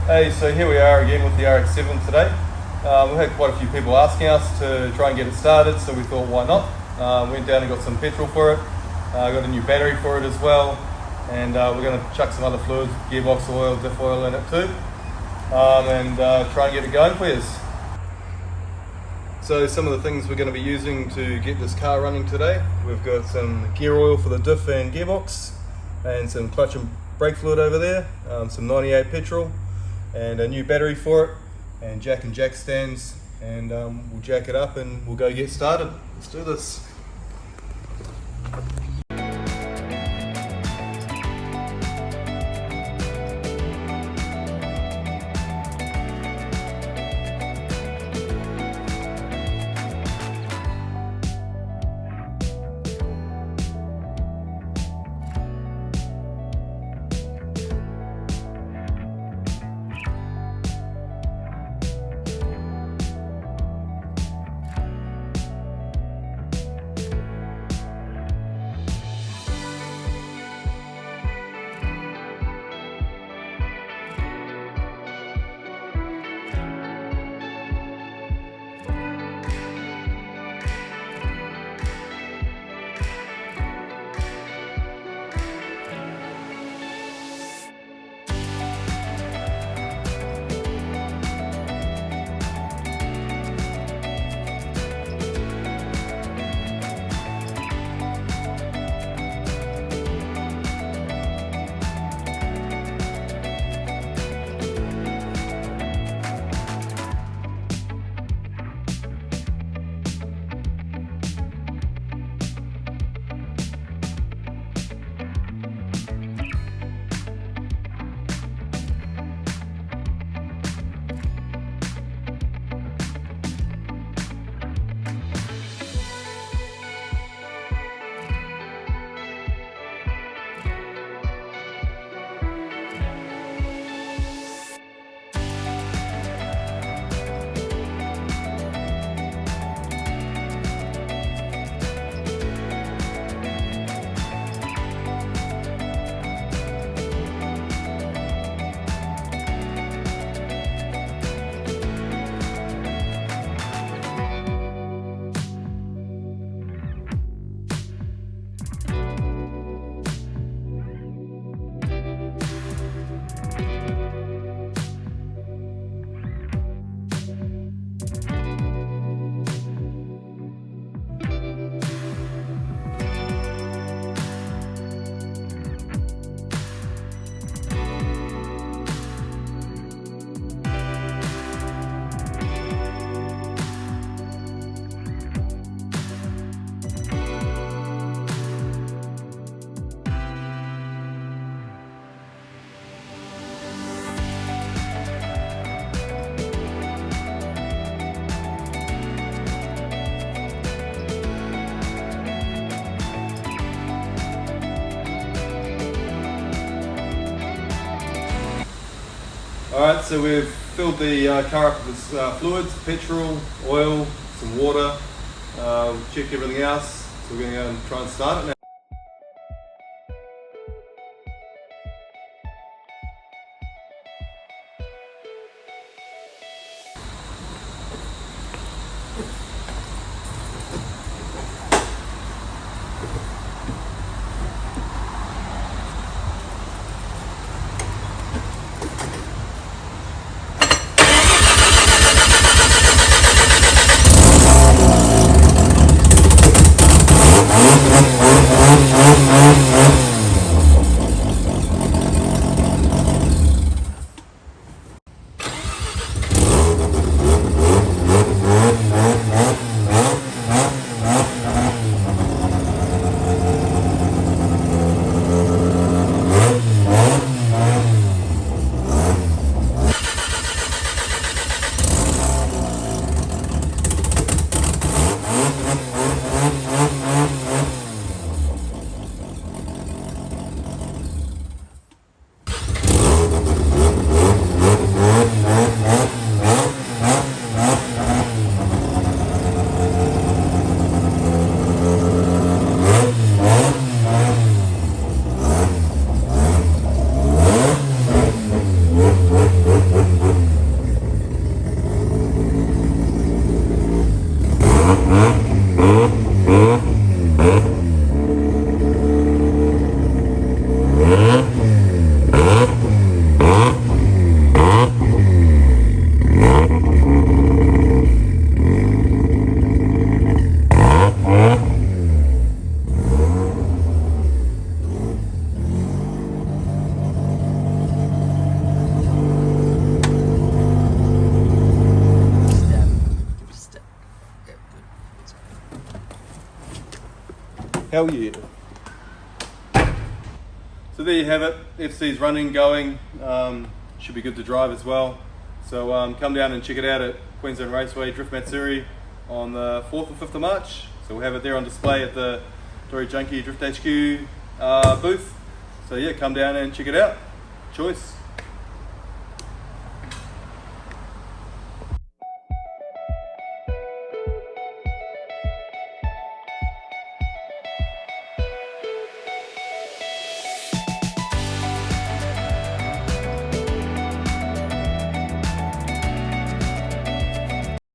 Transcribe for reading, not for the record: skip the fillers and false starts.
Hey, so here we are again with the RX7 today. We've had quite a few people asking us to try and get it started, so we thought why not. Went down and got some petrol for it, got a new battery for it as well, and we're going to chuck some other fluids, gearbox oil, diff oil in it too, and try and get it going, please. So some of the things we're going to be using to get this car running today, we've got some gear oil for the diff and gearbox, and some clutch and brake fluid over there, some 98 petrol, and a new battery for it, and jack stands, and we'll jack it up and we'll go get started. Let's do this. Alright, so we've filled the car up with fluids, petrol, oil, some water, checked everything else, so we're going to go and try and start it now. Hell yeah. So there you have it. FC's running, going. Should be good to drive as well. So come down and check it out at Queensland Raceway Drift Matsuri on the 4th and 5th of March. So we'll have it there on display at the Dory Junkie Drift HQ booth. So yeah, come down and check it out. Choice.